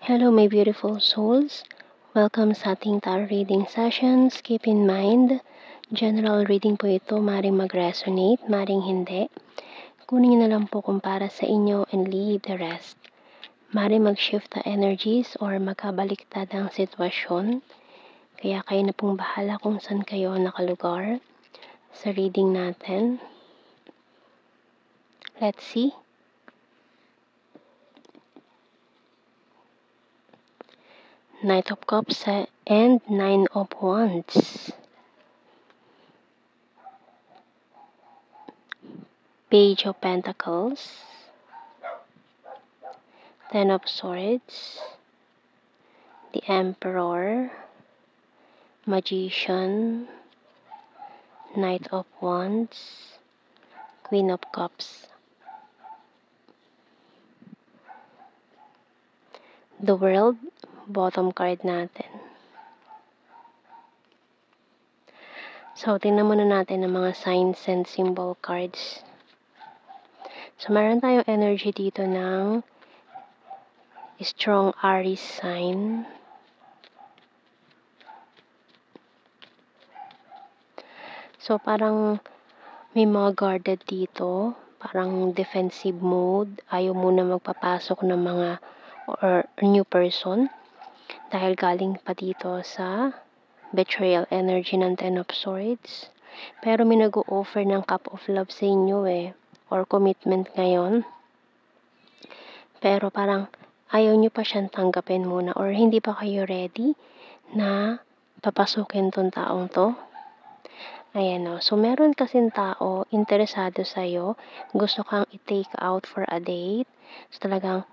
Hello my beautiful souls! Welcome sa ating tarot reading sessions. Keep in mind, general reading po ito, maring mag-resonate, maring hindi. Kunin niyo na lang po kung para sa inyo and leave the rest. Maring mag-shift na energies or magkabaliktad ang sitwasyon. Kaya kayo na pong bahala kung saan kayo nakalugar sa reading natin. Let's see. Knight of Cups and Nine of Wands. Page of Pentacles. Ten of Swords. The Emperor. Magician. Knight of Wands. Queen of Cups. The World. Bottom card natin. So, tingnan muna natin ang mga signs and symbol cards. So, meron tayong energy dito ng strong Aries sign. So, parang may mga guarded dito. Parang defensive mode. Ayaw muna magpapasok ng mga or new person. Dahil galing pa dito sa betrayal energy ng Ten of Swords. Pero may nag-o-offer ng cup of love sa inyo or commitment ngayon. Pero parang ayaw nyo pa siyang tanggapin muna or hindi pa kayo ready na papasukin tong taong to. Ayan o. So, meron kasing tao interesado sa'yo. Gusto kang i-take out for a date. So, talagang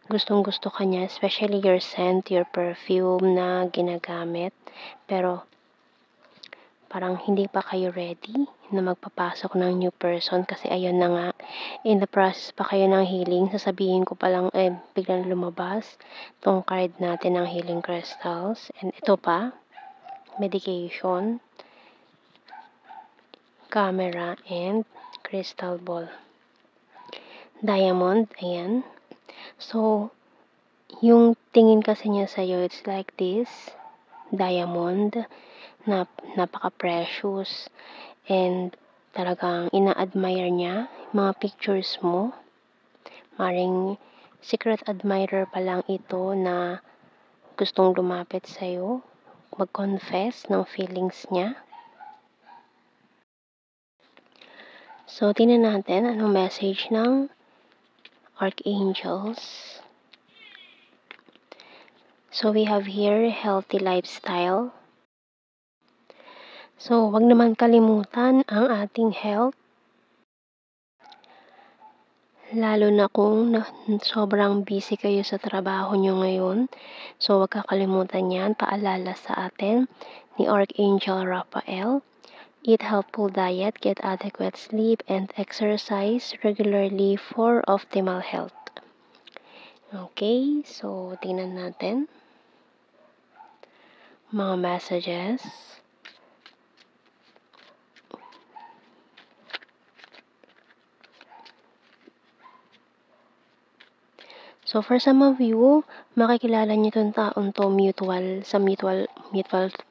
gustong-gusto ka niya, especially your scent, your perfume na ginagamit. Pero, parang hindi pa kayo ready na magpapasok ng new person kasi ayun na nga, in the process pa kayo ng healing. Sasabihin ko pa lang, biglang lumabas tong card natin ng healing crystals. And ito pa, medication, camera, and crystal ball. Diamond, ayan. So, yung tingin kasi niya sa'yo, it's like this, diamond, na napaka-precious, and talagang ina-admire niya mga pictures mo. Maring secret admirer pa lang ito na gustong lumapit sa'yo, mag-confess ng feelings niya. So, tingnan natin anong message ng Archangels. So, we have here, healthy lifestyle. So, wag naman kalimutan ang ating health. Lalo na kung sobrang busy kayo sa trabaho nyo ngayon. So, wag kakalimutan yan. Paalala sa atin ni Archangel Raphael. Eat healthful diet, get adequate sleep, and exercise regularly for optimal health. Okay, so tingnan natin mga messages. So for some of you, makikilala niyo itong taong to mutual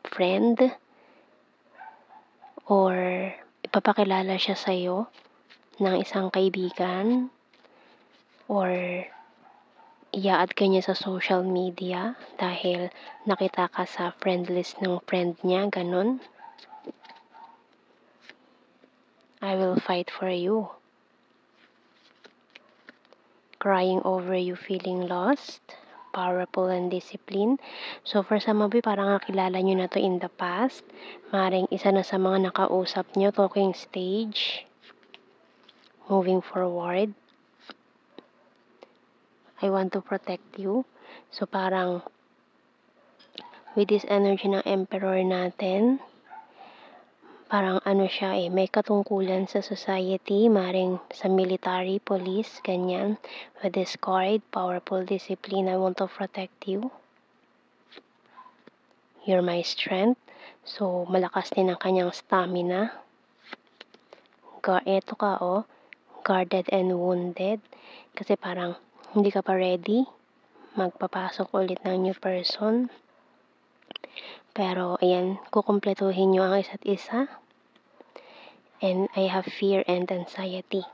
friend, or ipapakilala siya sa'yo ng isang kaibigan, or i-add ka niya sa social media dahil nakita ka sa friend list ng friend niya, ganun. I will fight for you. Crying over you, feeling lost, powerful and disciplined. So for some of you, parang nakilala nyo na to in the past. Maring isa na sa mga nakausap nyo, talking stage. Moving forward. I want to protect you. So parang with this energy ng Emperor natin, parang siya may katungkulan sa society, maring sa military, police, ganyan. With this card, powerful discipline, I want to protect you. You're my strength. So, malakas din ang kanyang stamina. Eto ka, guarded and wounded. Kasi parang hindi ka pa ready magpapasok ulit ng new person. Pero ayan, kukumpletuhin nyo ang isa't isa. And I have fear and anxiety.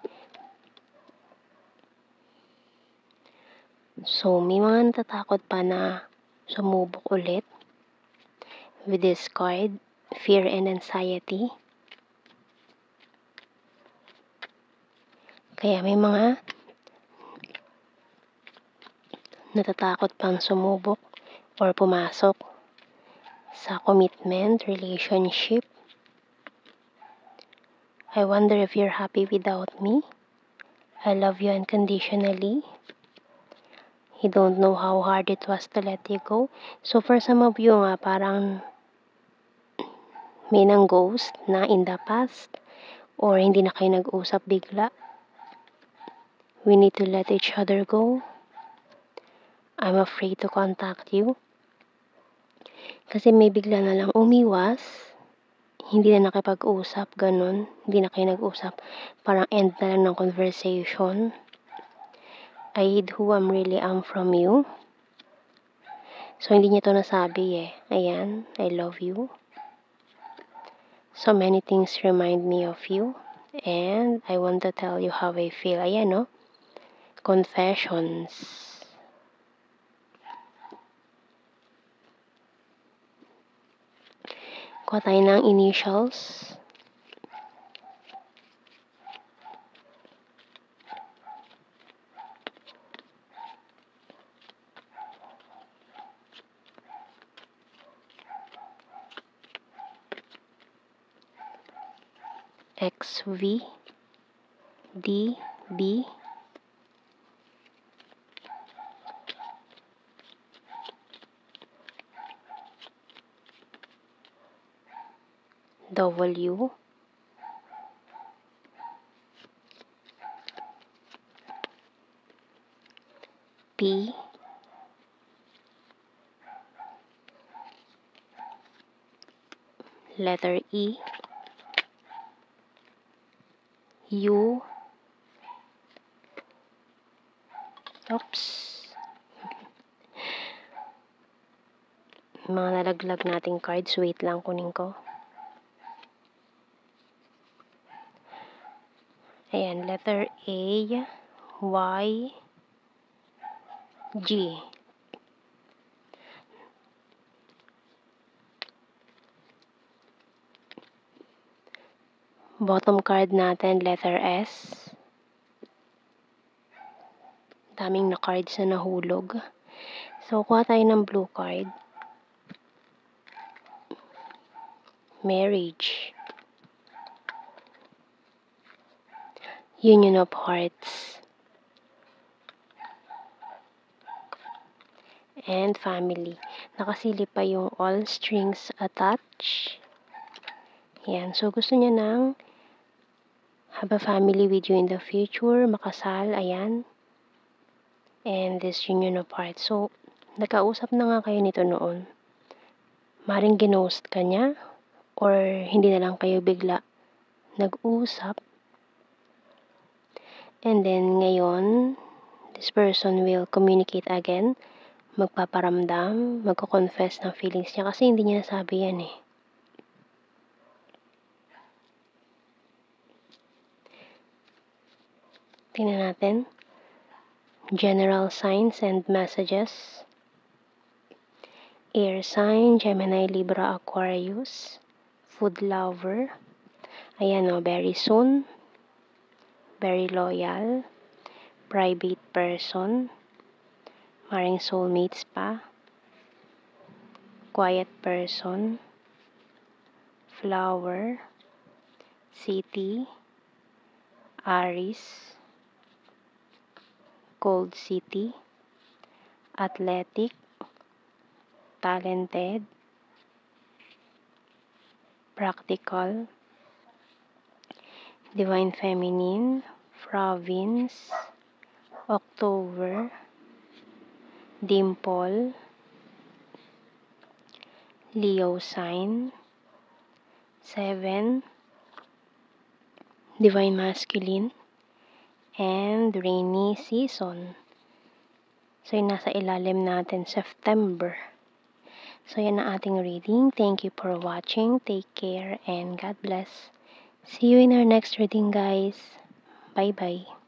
So, may mga natatakot pa na sumubok ulit with this card, fear and anxiety. Kaya may mga natatakot pang sumubok or pumasok sa commitment, relationship. I wonder if you're happy without me. I love you unconditionally. You don't know how hard it was to let you go. So for some of you nga, parang may nang ghost na in the past or hindi na kayo nag-usap bigla. We need to let each other go. I'm afraid to contact you. Kasi may bigla na lang umiwas, hindi na nakipag-usap, ganun. Hindi na kayo nag-usap. Parang end na lang ng conversation. I hid who I'm really am from you. So, hindi niya to nasabi eh. Ayan, I love you. So many things remind me of you. And I want to tell you how I feel. Ayan, no? Confessions. Kuha tayo ng initials. XV, DB, W, P, letter E, U, oops, mga nalaglag nating cards, wait lang, kunin ko. Ayan, letter A, Y, G. Bottom card natin, letter S. Daming na cards na nahulog. So, kuha tayo ng blue card. Marriage. Union of Hearts. And family. Nakasilip pa yung all strings attached. Yan. So, gusto niya ng have a family with you in the future, makasal, ayan. And this union of hearts. So, nakausap na nga kayo nito noon. Maring ginost ka niya, or hindi na lang kayo bigla nag-usap. And then, ngayon, this person will communicate again, magpaparamdam, magko-confess ng feelings niya kasi hindi niya nasabi yan eh. Tingnan natin. General signs and messages. Air sign, Gemini, Libra, Aquarius. Food lover. Ayan o, very soon. Very loyal. Private person. Maring soulmates pa. Quiet person. Flower. City. Aries. Cold city. Athletic. Talented. Practical. Divine feminine. Province. October. Dimple. Leo sign. 7. Divine masculine. And rainy season. So, yung nasa ilalim natin, September. So, yan ang ating reading. Thank you for watching. Take care and God bless. See you in our next reading, guys. Bye-bye.